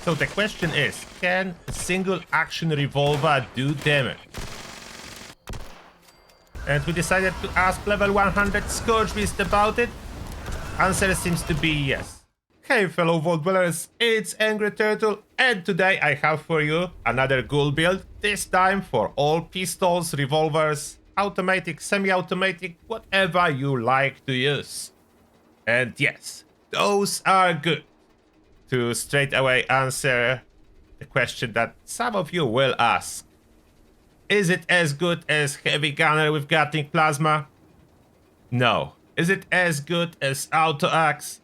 So the question is, can a single action revolver do damage? And we decided to ask level 100 Scourge Beast about it. Answer seems to be yes. Hey fellow Vault Dwellers, it's Angry Turtle, and today I have for you another Ghoul build, this time for all pistols, revolvers, automatic, semi-automatic, whatever you like to use. And yes, those are good. To straight away answer the question that some of you will ask. Is it as good as Heavy Gunner with Gatling Plasma? No. Is it as good as Auto Axe?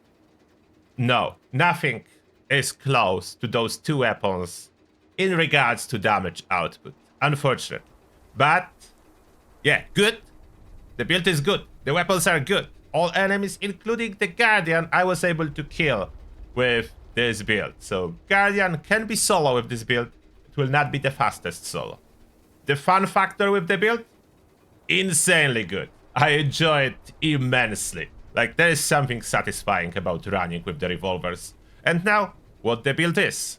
No. Nothing is close to those two weapons in regards to damage output. Unfortunately. But, yeah, good. The build is good. The weapons are good. All enemies, including the Guardian, I was able to kill with this build. So Guardian can be solo with this build. It will not be the fastest solo. The fun factor with the build? Insanely good. I enjoy it immensely. Like, there is something satisfying about running with the revolvers. And now, what the build is.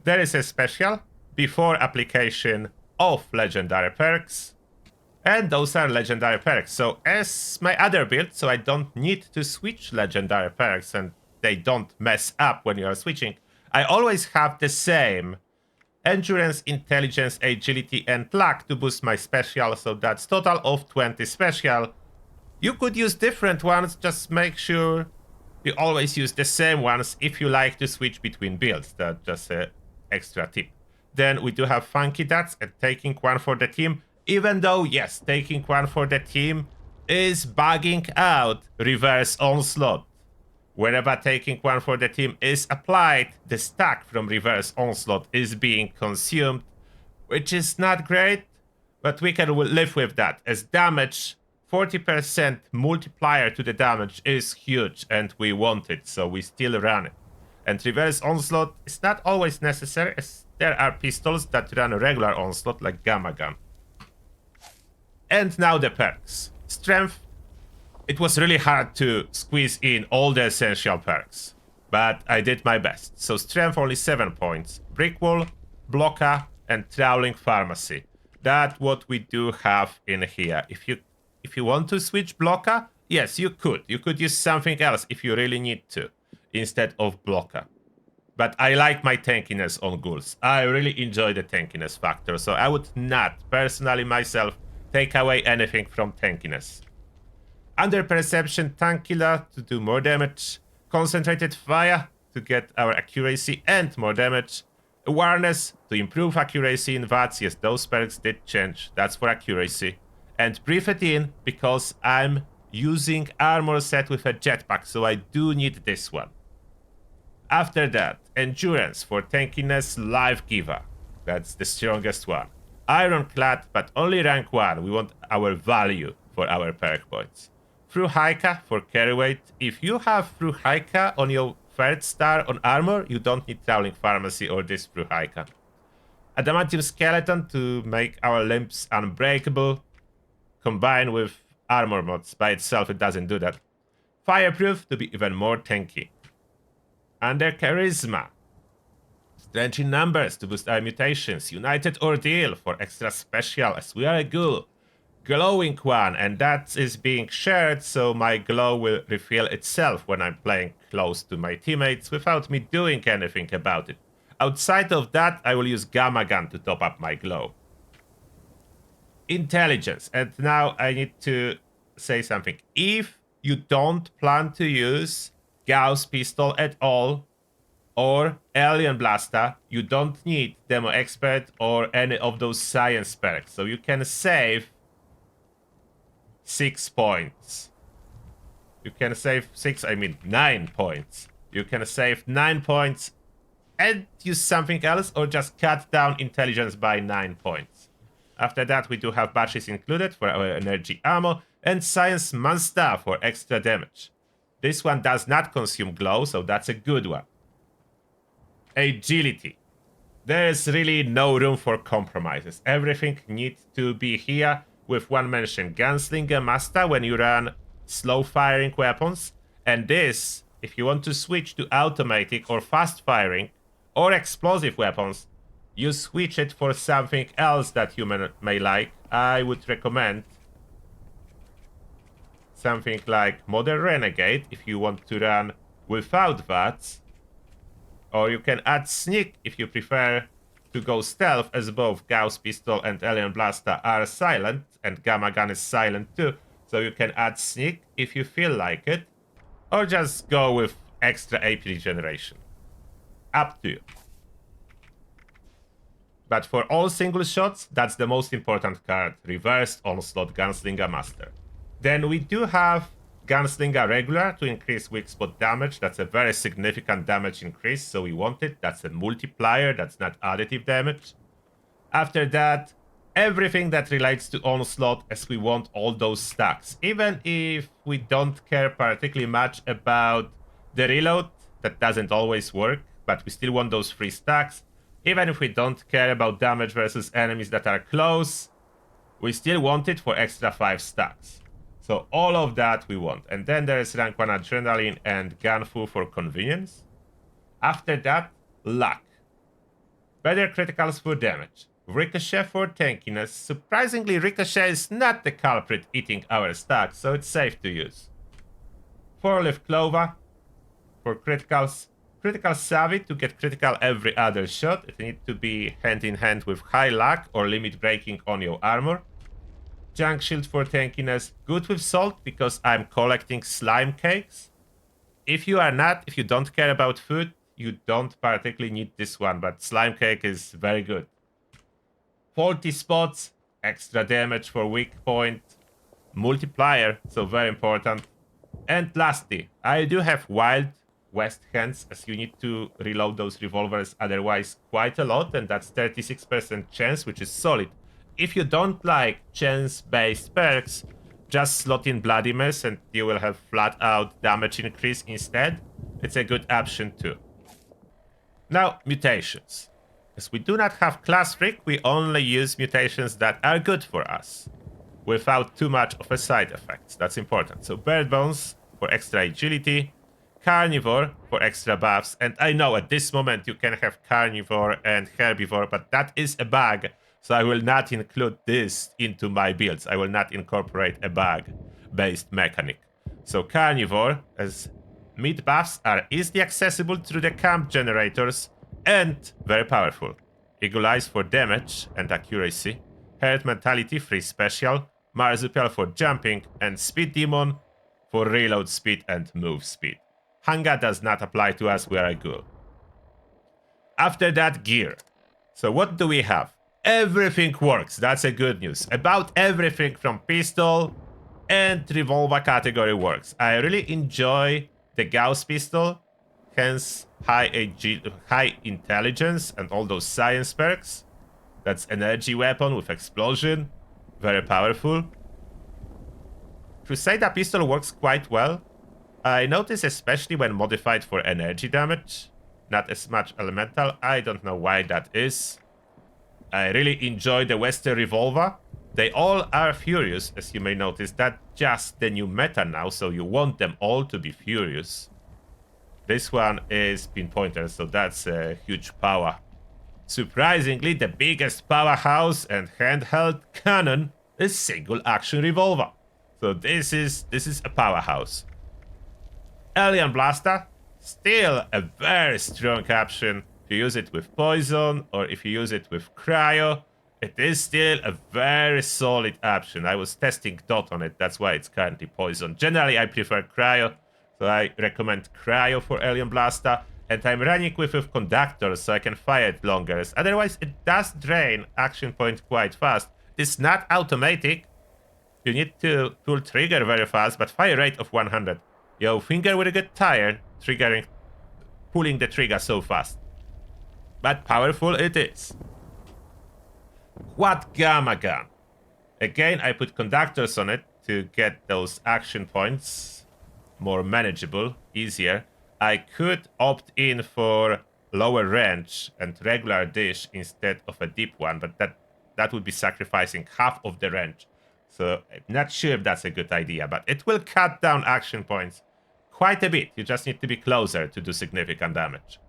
There is a special before application of legendary perks. And those are legendary perks. So as my other build, so I don't need to switch legendary perks and they don't mess up when you are switching. I always have the same endurance, intelligence, agility, and luck to boost my special, so that's total of 20 special. You could use different ones, just make sure you always use the same ones if you like to switch between builds. That's just an extra tip. Then we do have Funky Dots and taking one for the team, even though, yes, taking one for the team is bugging out Reverse Onslaught. Whenever taking one for the team is applied, the stack from Reverse Onslaught is being consumed, which is not great, but we can live with that, as damage, 40% multiplier to the damage is huge, and we want it, so we still run it. And Reverse Onslaught is not always necessary, as there are pistols that run a regular Onslaught, like Gamma Gun. And now the perks. Strength. It was really hard to squeeze in all the essential perks, but I did my best. So strength only 7 points. Brick Wall, Blocker, and Trawling Pharmacy. That's what we do have in here. If you want to switch Blocker, yes, you could. You could use something else if you really need to, instead of Blocker. But I like my tankiness on Ghouls. I really enjoy the tankiness factor, so I would not, personally myself, take away anything from tankiness. Under Perception, Tank Killer to do more damage. Concentrated Fire to get our accuracy and more damage. Awareness to improve accuracy in VATS. Yes, those perks did change. That's for accuracy. And Breathe It In because I'm using armor set with a jetpack, so I do need this one. After that, Endurance for tankiness, Life Giver. That's the strongest one. Ironclad, but only rank 1. We want our value for our perk points. Through Haika for carry weight. If you have Through Haika on your 3rd star on armor, you don't need Trawling Pharmacy or this Through Haika. Adamantium Skeleton to make our limbs unbreakable. Combined with armor mods. By itself, it doesn't do that. Fireproof to be even more tanky. Under Charisma. Strange in Numbers to boost our mutations. United Ordeal for extra special as we are a ghoul. Glowing one, and that is being shared, so my glow will refill itself when I'm playing close to my teammates without me doing anything about it. Outside of that, I will use Gamma Gun to top up my glow. Intelligence, and now I need to say something. If you don't plan to use Gauss Pistol at all, or Alien Blaster, you don't need Demo Expert or any of those science perks, so you can save 6 points. You can save 9 points. You can save 9 points and use something else or just cut down intelligence by 9 points. After that, we do have batteries included for our energy ammo and science monster for extra damage. This one does not consume glow, so that's a good one. Agility. There's really no room for compromises. Everything needs to be here. With one mention, Gunslinger Master when you run slow firing weapons. And this, if you want to switch to automatic or fast firing, or explosive weapons, you switch it for something else that you may like. I would recommend something like Modern Renegade if you want to run without VATS. Or you can add Sneak if you prefer to go stealth, as both Gauss Pistol and Alien Blaster are silent, and Gamma Gun is silent too. So you can add Sneak if you feel like it, or just go with extra AP regeneration. Up to you. But for all single shots, that's the most important card, Reversed Onslaught Gunslinger Master. Then we do have Gunslinger Regular to increase weak spot damage. That's a very significant damage increase, so we want it. That's a multiplier, that's not additive damage. After that, everything that relates to Onslaught, as we want all those stacks. Even if we don't care particularly much about the reload, that doesn't always work, but we still want those 3 stacks. Even if we don't care about damage versus enemies that are close, we still want it for extra 5 stacks. So all of that we want. And then there is rank 1 Adrenaline and Gunfu for convenience. After that, Luck. Better criticals for damage. Ricochet for tankiness. Surprisingly, Ricochet is not the culprit eating our stacks, so it's safe to use. 4-Leaf Clover for criticals. Critical Savvy to get critical every other shot. It needs to be hand in hand with high luck or limit breaking on your armor. Junk Shield for tankiness. Good with salt because I'm collecting slime cakes. If you don't care about food, you don't particularly need this one, but slime cake is very good. Faulty spots, extra damage for weak point. Multiplier, so very important. And lastly, I do have Wild West hands, as you need to reload those revolvers otherwise quite a lot, and that's 36% chance, which is solid. If you don't like chance-based perks, just slot in Bloody Mess and you will have flat-out damage increase instead. It's a good option too. Now, mutations. As we do not have class freak, we only use mutations that are good for us, without too much of a side effect. That's important. So Bird Bones for extra agility, Carnivore for extra buffs, and I know at this moment you can have Carnivore and Herbivore, but that is a bug, so I will not include this into my builds. I will not incorporate a bug-based mechanic. So Carnivore, as meat buffs are easily accessible through the camp generators and very powerful. Eagle Eyes for damage and accuracy, Herd Mentality free special, Marsupial for jumping, and Speed Demon for reload speed and move speed. Hunger does not apply to us, we are a ghoul. After that, gear. So what do we have? Everything works, that's a good news. About everything from pistol and revolver category works. I really enjoy the Gauss pistol, hence high intelligence and all those science perks. That's energy weapon with explosion, very powerful. Crusader pistol works quite well. I notice especially when modified for energy damage, not as much elemental. I don't know why that is. I really enjoy the Western Revolver. They all are furious, as you may notice. That's just the new meta now, so you want them all to be furious. This one is pinpointer, so that's a huge power. Surprisingly, the biggest powerhouse and handheld cannon is single action revolver. So this is a powerhouse. Alien Blaster, still a very strong option. If you use it with poison or if you use it with cryo, it is still a very solid option. I was testing dot on it, that's why it's currently poison. Generally, I prefer cryo, so I recommend cryo for Alien Blaster. And I'm running with conductors so I can fire it longer. Otherwise, it does drain action point quite fast. It's not automatic. You need to pull trigger very fast, but fire rate of 100. Your finger will get tired pulling the trigger so fast. But powerful it is. Quad Gamma Gun. Again, I put conductors on it to get those action points more manageable, easier. I could opt in for lower range and regular dish instead of a deep one, but that would be sacrificing half of the range. So I'm not sure if that's a good idea, but it will cut down action points quite a bit. You just need to be closer to do significant damage.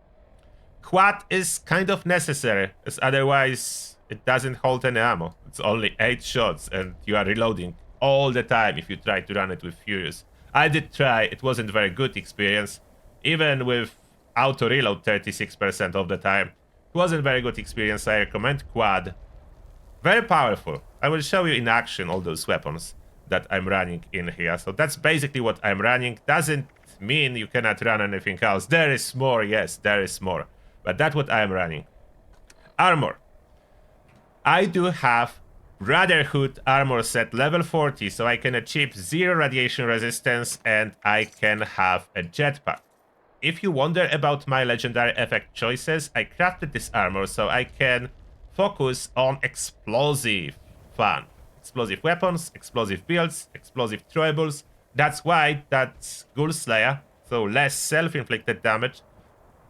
Quad is kind of necessary, as otherwise it doesn't hold any ammo. It's only 8 shots, and you are reloading all the time if you try to run it with Furious. I did try, it wasn't a very good experience. Even with auto reload 36% of the time, it wasn't a very good experience. I recommend Quad. Very powerful. I will show you in action all those weapons that I'm running in here. So that's basically what I'm running. Doesn't mean you cannot run anything else. There is more, yes, there is more. But that's what I'm running. Armor. I do have Brotherhood armor set level 40, so I can achieve 0 radiation resistance and I can have a jetpack. If you wonder about my legendary effect choices, I crafted this armor so I can focus on explosive fun. Explosive weapons, explosive builds, explosive throwables. That's why that's Ghoul Slayer, so less self-inflicted damage.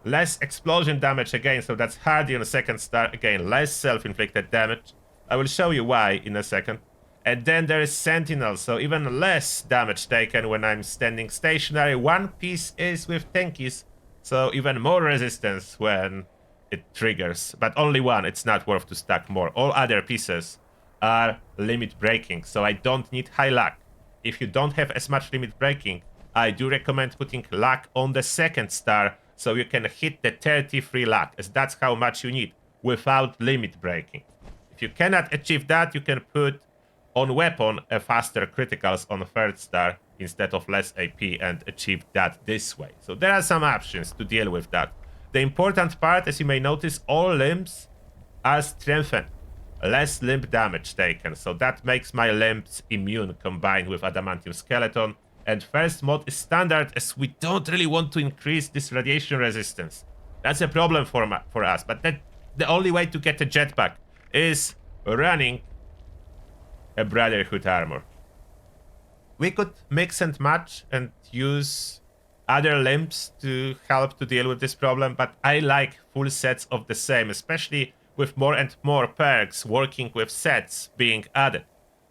Less explosion damage again, so that's hardy on a second star. Again, less self-inflicted damage. I will show you why in a second. And then there is Sentinel, so even less damage taken when I'm standing stationary. One piece is with tankies, so even more resistance when it triggers. But only one, it's not worth to stack more. All other pieces are limit breaking, so I don't need high luck. If you don't have as much limit breaking, I do recommend putting luck on the second star, so you can hit the 33 luck, as that's how much you need, without limit breaking. If you cannot achieve that, you can put on weapon a faster criticals on third star instead of less AP and achieve that this way. So there are some options to deal with that. The important part, as you may notice, all limbs are strengthened. Less limb damage taken, so that makes my limbs immune combined with adamantium skeleton. And first mod is standard, as we don't really want to increase this radiation resistance. That's a problem for us, but the only way to get a jetpack is running a Brotherhood armor. We could mix and match and use other limbs to help to deal with this problem, but I like full sets of the same, especially with more and more perks working with sets being added.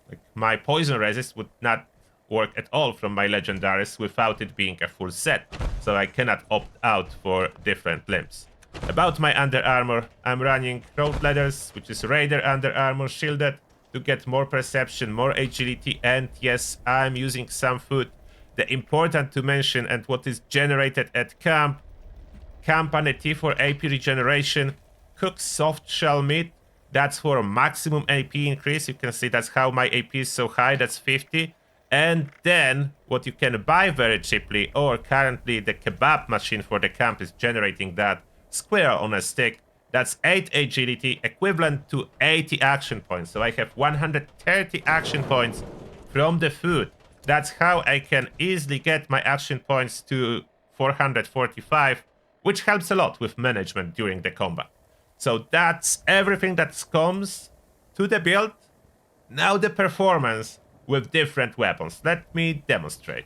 Like my poison resist would not work at all from my legendaries without it being a full set, so I cannot opt out for different limbs. About my under armor, I'm running Road Leathers, which is Raider under armor shielded, to get more perception, more agility, and yes, I'm using some food. The important to mention and what is generated at camp and a T4 AP regeneration, cooked soft shell meat, that's for maximum AP increase. You can see that's how my AP is so high, that's 50. And then what you can buy very cheaply, or currently the kebab machine for the camp is generating that, squirrel on a stick. That's 8 agility, equivalent to 80 action points. So I have 130 action points from the food. That's how I can easily get my action points to 445, which helps a lot with management during the combat. So that's everything that comes to the build. Now the performance with different weapons. Let me demonstrate.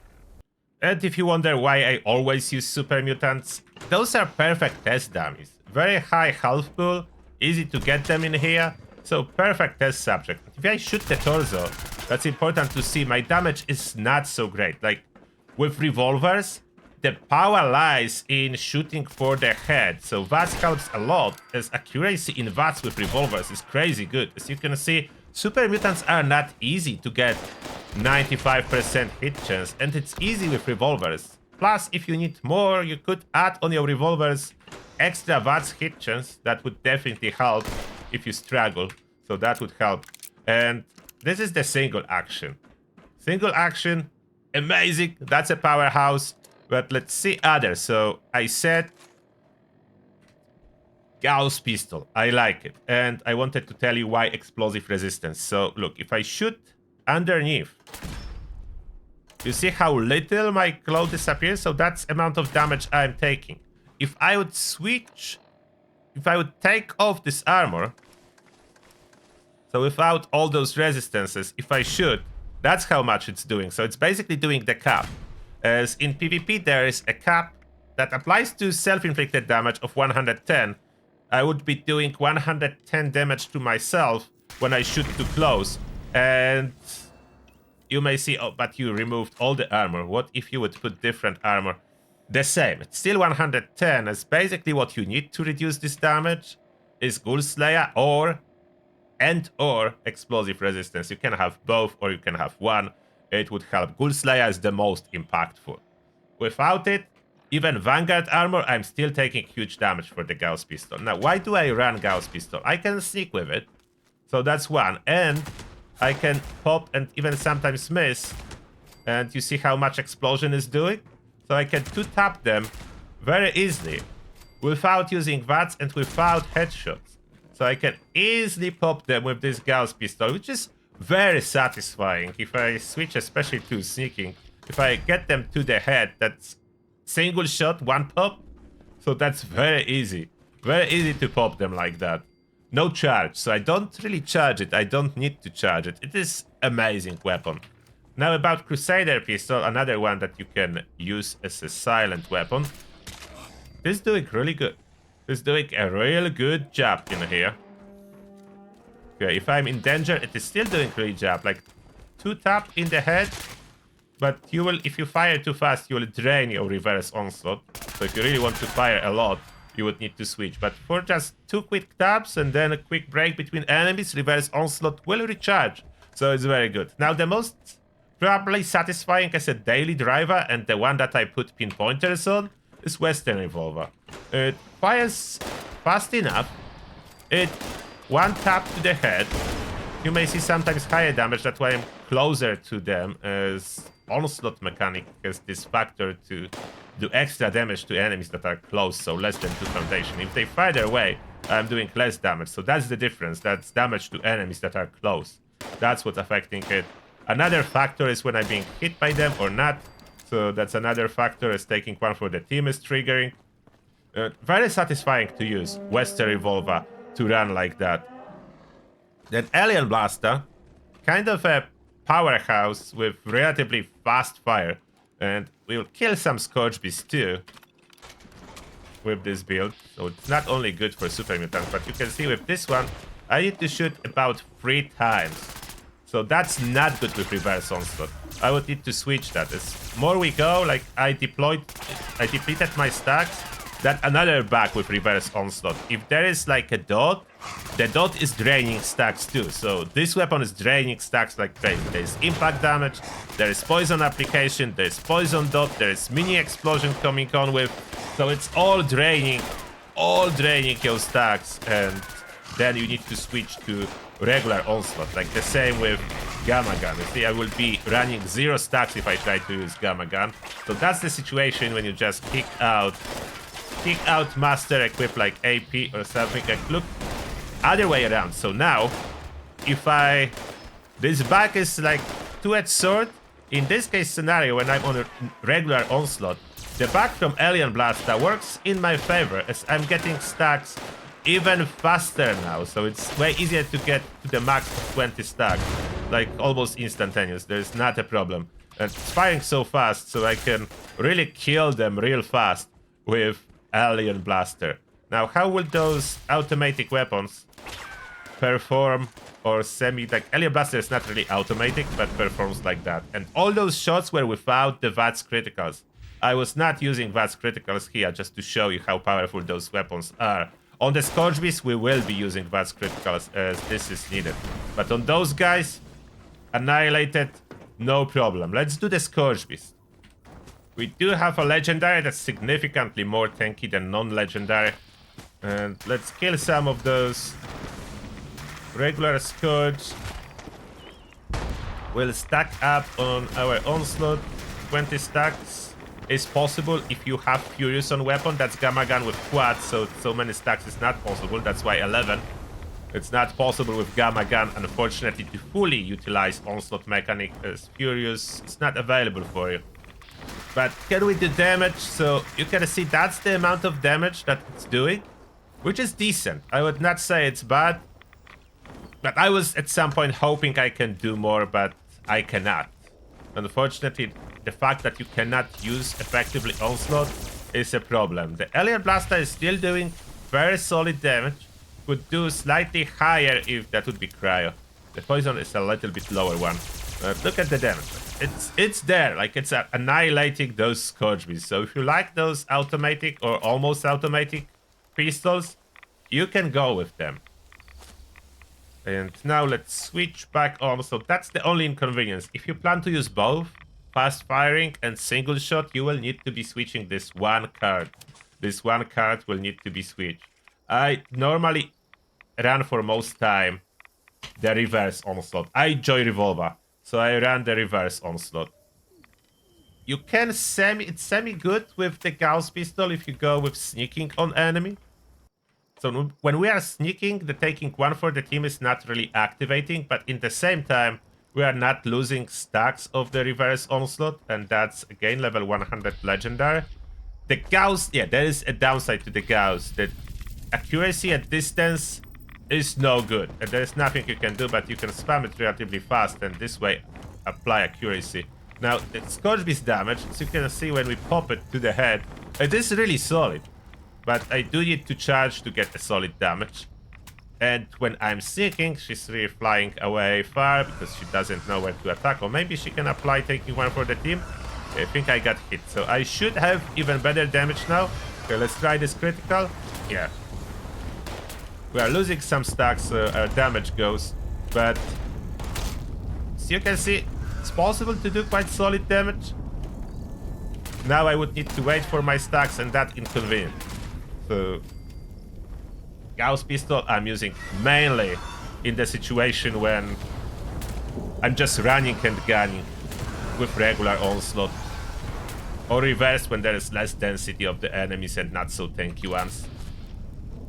And if you wonder why I always use super mutants, those are perfect test dummies. Very high health pool, easy to get them in here, so perfect test subject. If I shoot the torso, that's important to see, my damage is not so great. Like with revolvers, the power lies in shooting for the head, so VATS helps a lot, as accuracy in VATS with revolvers is crazy good. As you can see, super mutants are not easy to get 95% hit chance, and it's easy with revolvers. Plus, if you need more, you could add on your revolvers extra VATS hit chance. That would definitely help if you struggle, so that would help. And this is the single action. Single action, amazing, that's a powerhouse. But let's see others. So I said Gauss pistol. I like it. And I wanted to tell you why explosive resistance. So look, if I shoot underneath, you see how little my claw disappears? So that's amount of damage I'm taking. If I would switch, if I would take off this armor, so without all those resistances, if I shoot, that's how much it's doing. So it's basically doing the cap. As in PvP, there is a cap that applies to self-inflicted damage of 110. I would be doing 110 damage to myself when I shoot too close. And you may see, oh, but you removed all the armor. What if you would put different armor? the same. It's still 110. It's basically what you need to reduce this damage is Ghoul Slayer or explosive resistance. You can have both or you can have one. It would help. Ghoul Slayer is the most impactful. Without it, even Vanguard armor, I'm still taking huge damage for the Gauss pistol. Now, why do I run Gauss pistol? I can sneak with it. So that's one. And I can pop and even sometimes miss. And you see how much explosion is doing? So I can 2-tap them very easily without using VATS and without headshots. So I can easily pop them with this Gauss pistol, which is very satisfying. If I switch especially to sneaking, if I get them to the head, that's single shot, one pop. So that's very easy. Very easy to pop them like that. No charge, so I don't really charge it. I don't need to charge it. It is amazing weapon. Now about Crusader pistol, another one that you can use as a silent weapon. This is doing really good. This is doing a real good job in here. Okay, if I'm in danger, it is still doing really job. Like 2-tap in the head. But you will, if you fire too fast, you will drain your reverse onslaught. So if you really want to fire a lot, you would need to switch. But for just 2 quick taps and then a quick break between enemies, reverse onslaught will recharge. So it's very good. Now the most probably satisfying as a daily driver and the one that I put pinpointers on is Western Revolver. It fires fast enough. It 1-tap to the head. You may see sometimes higher damage, that's why I'm closer to them as onslaught mechanic has this factor to do extra damage to enemies that are close, so less than 2 foundation. If they farther away, I'm doing less damage, so that's the difference. That's damage to enemies that are close. That's what's affecting it. Another factor is when I'm being hit by them or not, so that's another factor, is taking one for the team is triggering. Very satisfying to use Western Revolver to run like that. Then Alien Blaster, kind of a powerhouse with relatively fast fire. And we'll kill some Scourge Beasts too with this build. So it's not only good for Super Mutants, but you can see with this one, I need to shoot about 3 times. So that's not good with Reverse Onslaught. I would need to switch that. As more we go, like I depleted my stacks, then another back with Reverse Onslaught. If there is like a dot, the dot is draining stacks too. So this weapon is draining stacks like crazy. There is impact damage, there is poison application, there is poison dot, there is mini explosion coming on with. So it's all draining your stacks, and then you need to switch to regular onslaught. Like the same with Gamma Gun. You see, I will be running 0 stacks if I try to use Gamma Gun. So that's the situation when you just kick out master equip like AP or something. Like look, other way around. So now, if this back is like 2-edged sword. In this case scenario, when I'm on a regular onslaught, the back from Alien Blaster works in my favor as I'm getting stacks even faster now. So it's way easier to get to the max of 20 stacks, like almost instantaneous. There's not a problem. And it's firing so fast, so I can really kill them real fast with Alien Blaster. Now, how will those automatic weapons perform or like Alien Blaster is not really automatic, but performs like that. And all those shots were without the VATS criticals. I was not using VATS criticals here just to show you how powerful those weapons are. On the Scourge Beast, we will be using VATS criticals as this is needed. But on those guys, annihilated, no problem. Let's do the Scourge Beast. We do have a legendary that's significantly more tanky than non-legendary. And let's kill some of those regular Scourge. We'll stack up on our onslaught. 20 stacks is possible if you have Furious on weapon. That's Gamma Gun with quad, so many stacks is not possible. That's why 11. It's not possible with Gamma Gun, unfortunately, to fully utilize onslaught mechanic as Furious. It's not available for you. But can we do damage? So you can see that's the amount of damage that it's doing, which is decent. I would not say it's bad. But I was at some point hoping I can do more, but I cannot. Unfortunately, the fact that you cannot use effectively onslaught is a problem. The Alien Blaster is still doing very solid damage. Could do slightly higher if that would be cryo. The poison is a little bit lower one. But look at the damage. It's there, like it's annihilating those Scourge Beasts. So if you like those automatic or almost automatic pistols, you can go with them. And now let's switch back on. So that's the only inconvenience. If you plan to use both fast firing and single shot, you will need to be switching this one card. This one card will need to be switched. I normally run for most time the reverse onslaught. I enjoy Revolver, so I ran the reverse onslaught. You can it's semi good with the Gauss pistol if you go with sneaking on enemy. So when we are sneaking, the taking one for the team is not really activating, but in the same time, we are not losing stacks of the reverse onslaught, and that's again level 100 legendary. The Gauss, yeah, there is a downside to the Gauss. The accuracy at distance is no good, and there is nothing you can do, but you can spam it relatively fast, and this way apply accuracy. Now, the Scourge Beast damage, as you can see when we pop it to the head, it is really solid. But I do need to charge to get a solid damage. And when I'm sneaking, she's really flying away far because she doesn't know where to attack. Or maybe she can apply taking one for the team. I think I got hit. So I should have even better damage now. Okay, let's try this critical. Yeah. We are losing some stacks, so our damage goes. But as you can see, it's possible to do quite solid damage. Now I would need to wait for my stacks, and that's inconvenient. So, Gauss pistol I'm using mainly in the situation when I'm just running and gunning with regular onslaught. Or reverse when there is less density of the enemies and not so tanky ones.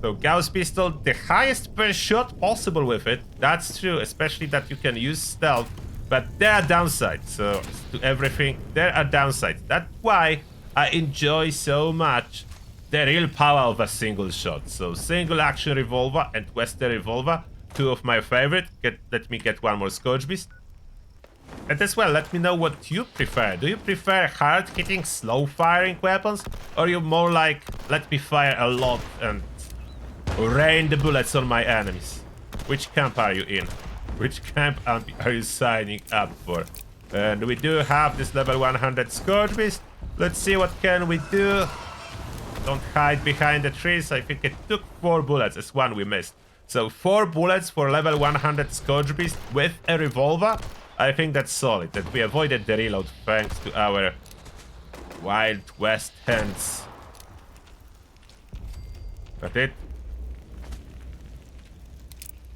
So Gauss pistol, the highest per shot possible with it. That's true, especially that you can use stealth. But there are downsides, so to everything, there are downsides. That's why I enjoy so much the real power of a single shot. So single action revolver and Western revolver, two of my favorite. Let me get one more Scourge Beast. And as well, let me know what you prefer. Do you prefer hard hitting, slow firing weapons? Or you more like, let me fire a lot and rain the bullets on my enemies? Which camp are you in? Which camp are you signing up for? And we do have this level 100 Scourge Beast. Let's see what can we do. Don't hide behind the trees. I think it took 4 bullets as one we missed. So 4 bullets for level 100 Scourge Beast with a revolver. I think that's solid. That we avoided the reload thanks to our Wild West hands. That's it.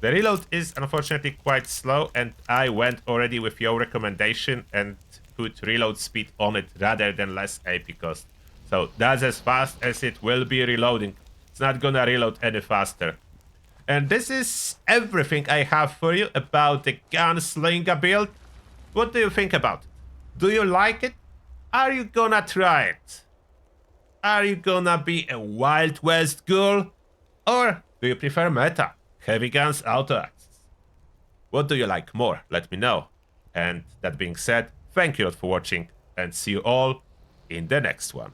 The reload is unfortunately quite slow, and I went already with your recommendation and put reload speed on it rather than less AP cost. So that's as fast as it will be reloading. It's not gonna reload any faster. And this is everything I have for you about the Gunslinger build. What do you think about it? Do you like it? Are you gonna try it? Are you gonna be a Wild West Ghoul? Or do you prefer meta? Heavy guns, auto axes? What do you like more? Let me know. And that being said, thank you all for watching, and see you all in the next one.